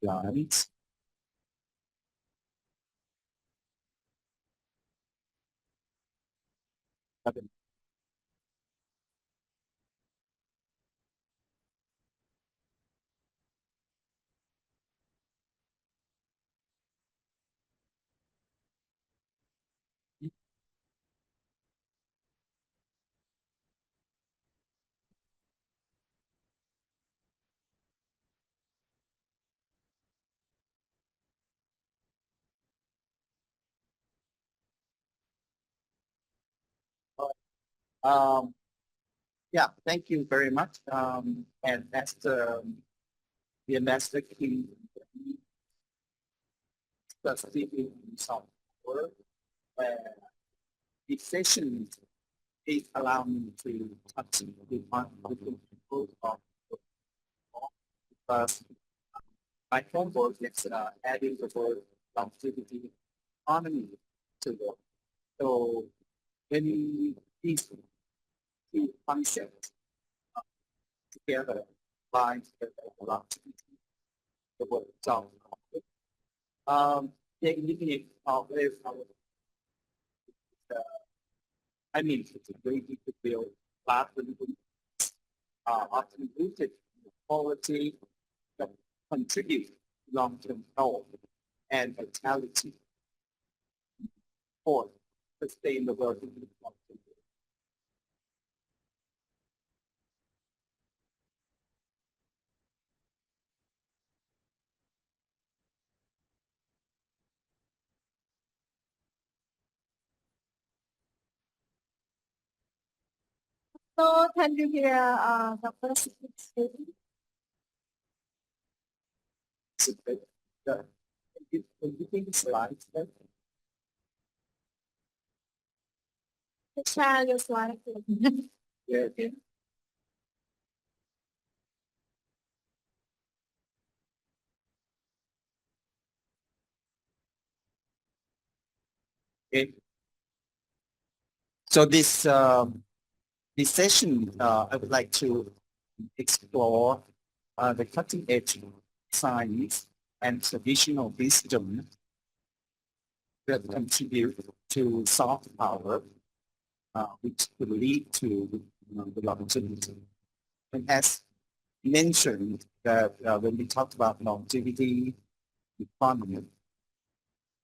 slides. Okay. Um, yeah, thank you very much. And that's the ambassador key speaking some work where the session is allow me to touch the one of the people of because my homework is adding the word longevity economy to it. So when these two concepts together, bind together longevity, the word job. They eliminate I mean, it's a very to build often rooted in quality that contribute to long-term health and vitality for sustainable development. So can you hear the first statement? So, when you think slides, then Share your slide. yeah, okay. So this session, I would like to explore the cutting edge science and traditional wisdom that contribute to soft power, which could lead to the longevity. And as mentioned, that when we talk about longevity economy, of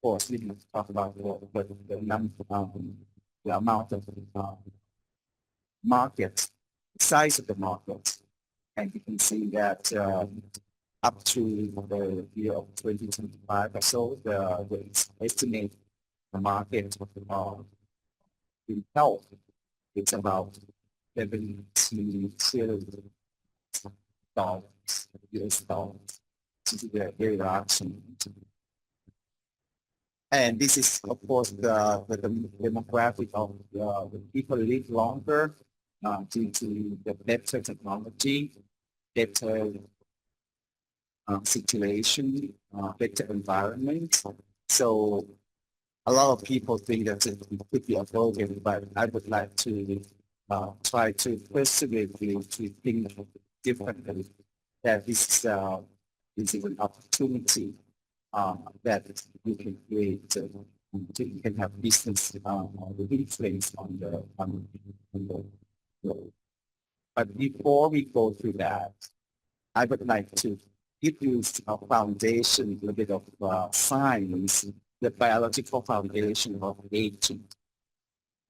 course, we need to talk about the number, the amount of markets, the size of the markets. And you can see that up to the year of 2025 or so, the estimate the market in health it's about $70 trillion US dollars. This is a very large amount. And this is, of course, the demographic of the people live longer due to the better technology, better situation, better environment. So a lot of people think that it could be avoided, but I would like to try to persevere to think differently. That this is an opportunity that you can create. You can have business influence on the world. But before we go through that, I would like to give you a foundation, a little bit of science, the biological foundation of aging.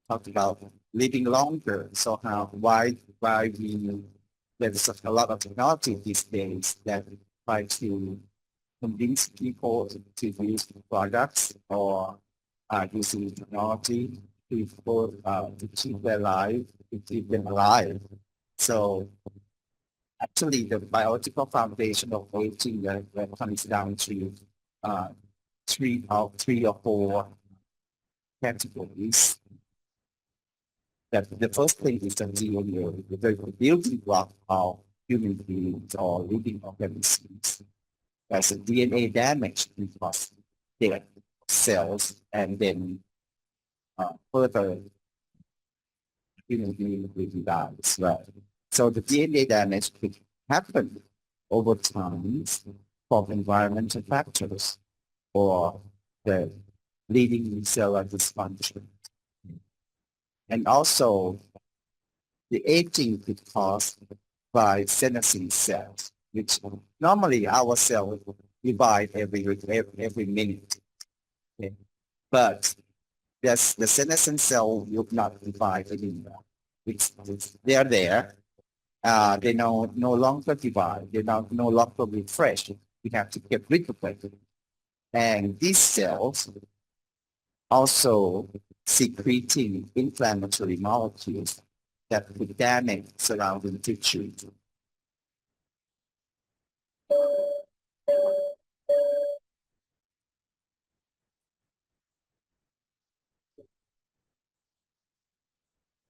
Talk about living longer. So why we there's a lot of technology these days that try to convince people to use products or using technology to keep their life, to keep them alive. So actually, the biological foundation of aging that comes down to three or four categories. That the first thing is the DNA, the building block of human beings or living organisms. There's a DNA damage because their cells and then further human being will die as well. So the DNA damage could happen over time from environmental factors or the leading cellular dysfunction. And also, the aging could caused by senescent cells, which normally our cells divide every minute. Okay. But yes, the senescent cell will not divide anymore. They are there. They no longer divide. They no longer refresh. We have to get rid of it. And these cells also secreting inflammatory molecules that could damage surrounding tissue.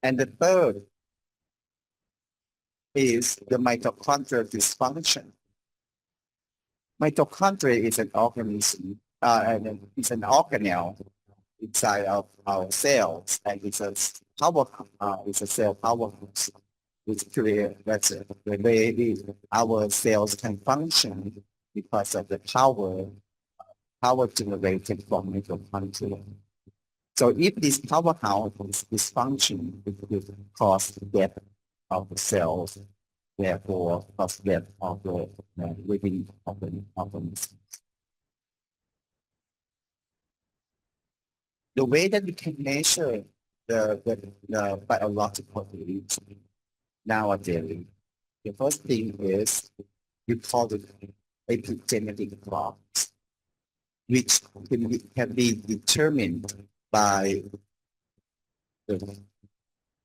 And the third is the mitochondrial dysfunction. Mitochondria is an organism, and it's an organelle inside of our cells, and it's a cell powerhouse. It's clear that's the way our cells can function because of the power generated from mitochondria. So if this powerhouse is dysfunction, it will cause death of the cells, therefore cause death of the living organisms. The way that we can measure the biological age nowadays, the first thing is we call it epigenetic clocks, which can be determined by the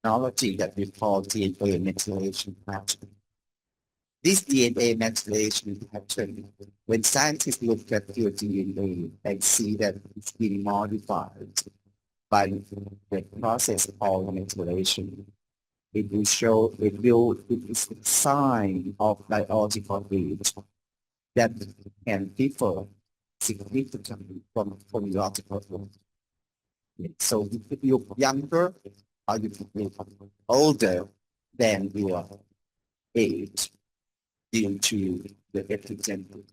technology that we call DNA methylation pattern. This DNA methylation pattern, when scientists look at your DNA and see that it's been modified by the process called methylation, it is a sign of biological age that can differ significantly from biological age. So if you're younger or you are older than your age due to the epigenetic.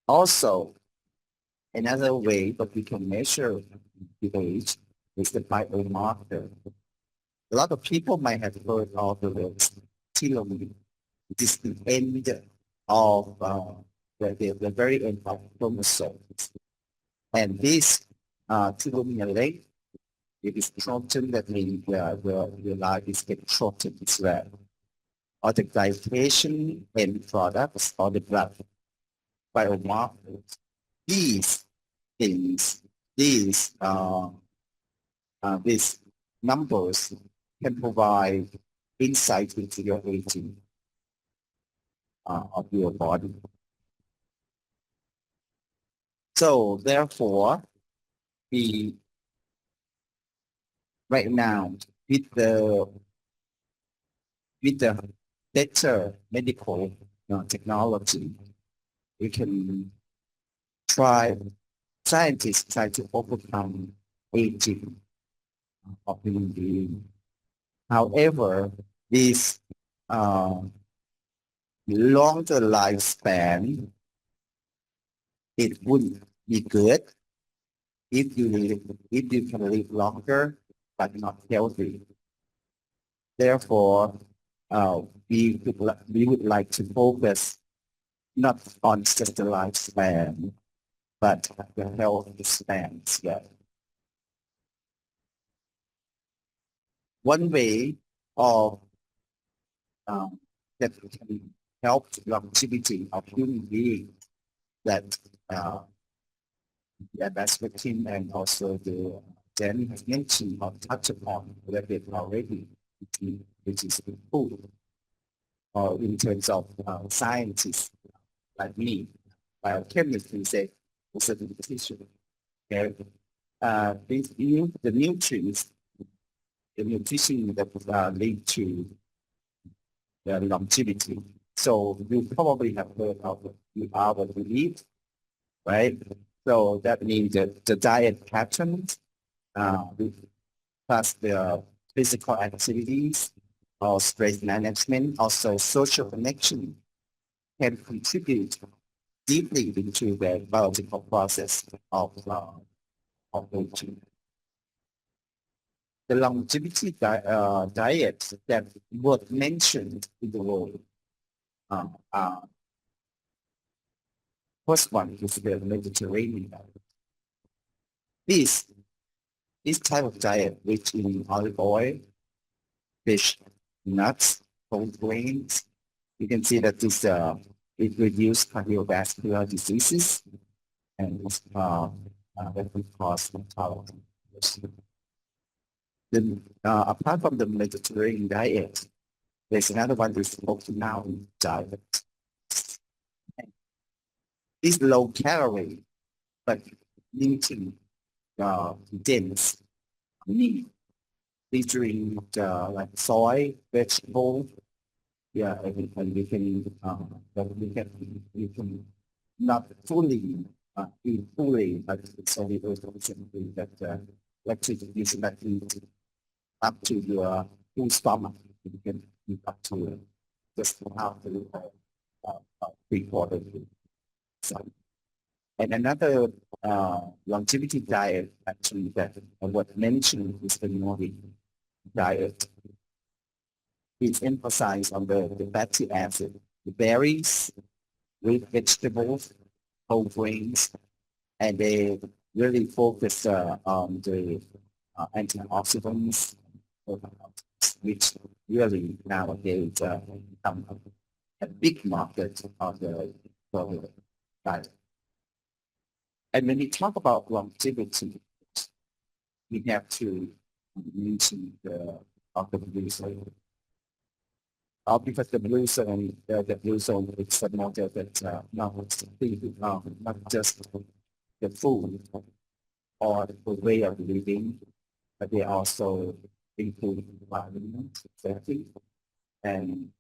Also, another way that we can measure the age is the biomarker. A lot of people might have heard of the word telomere. It is the end of the very end of chromosomes. And this telomere length, it is shortened, that means the life is getting shortened as well. Or the glycation end products or the blood biomarkers. These things, these numbers can provide insight into your aging of your body. So therefore, right now with the better medical technology, we can scientists try to overcome aging of human beings. However, this longer lifespan, it would be good if you can live longer but not healthy. Therefore, we would like to focus not on just the lifespan, but the health span as well. One way of that can help the longevity of human beings that the ambassador team and also the Danny has mentioned or touched upon a little bit already, which is the food, or in terms of scientists like me, biochemistry say it's a nutrition. Okay, the nutrients, the nutrition that lead to the longevity. So you probably have heard of the hour we eat, right? So that means that the diet patterns, plus the physical activities or stress management, also social connection can contribute deeply into the biological process of aging. The longevity diet that was mentioned in the world are first one is the Mediterranean diet. This type of diet rich in olive oil, fish, nuts, whole grains. You can see that this it reduces cardiovascular diseases and that can cause mortality. Then, apart from the Mediterranean diet, there's another one is Okinawan diet. It's low calorie, but nutrient dense meat featuring like soy, vegetable. Yeah, and we can not fully eat fully, but it's only those something that electricity is not up to your full stomach. You can eat up to just after 3/4. So, and another longevity diet actually that I was mentioned is the Nordic diet. It's emphasized on the fatty acid, the berries, root vegetables, whole grains, and they really focus on the antioxidants, which really nowadays become a big market of the diet. And when we talk about longevity, we have to mention the blue zone. Because the blue zone, is a model that not just the food or the way of living, but they also include environment, safety, and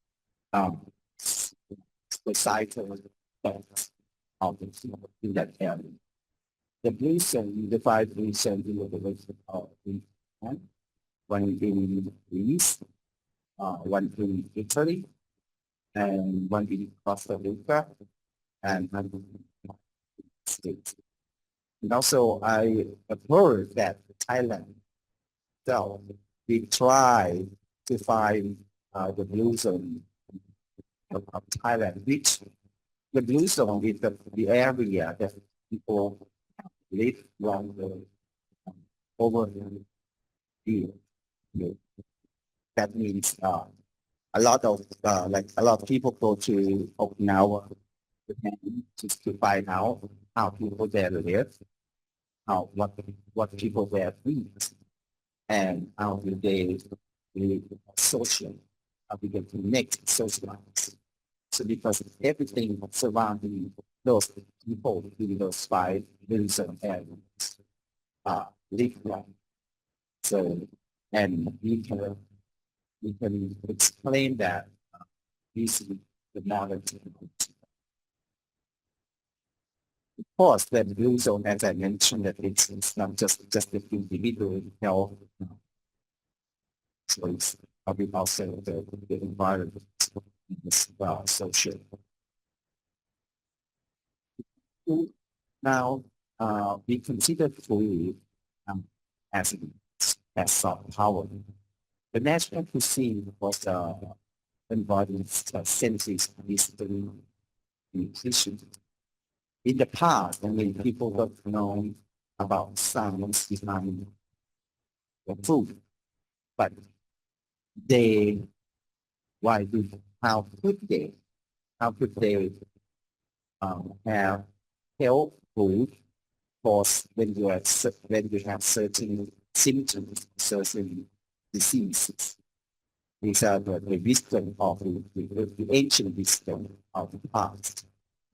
societal effects of in that area. The blue zone, the 5 blue zone in the relation of one in Greece, one in Italy, and one in Costa Rica, and one in the States. And also, I have heard that Thailand, so we try to find the blue zone of Thailand, which the blue zone is the area that people live longer over the year. That means a lot of people go to Okinawa just to find out how people there live, what people there eat, and how do they live social, how do they connect, socialize. So because everything surrounding those people in those 5 reasons areas live long. So, and we can explain that using the knowledge. Of course, the blue zone, as I mentioned, that it's not just the individual health, so it's probably also the environment as well, social. Now, we consider food as soft power. The national cuisine was embodies senses, wisdom, nutrition. In the past, I mean, people have known about science behind the food, but how could they have health food for when you have certain symptoms, certain diseases? These are the wisdom of the ancient wisdom of the past.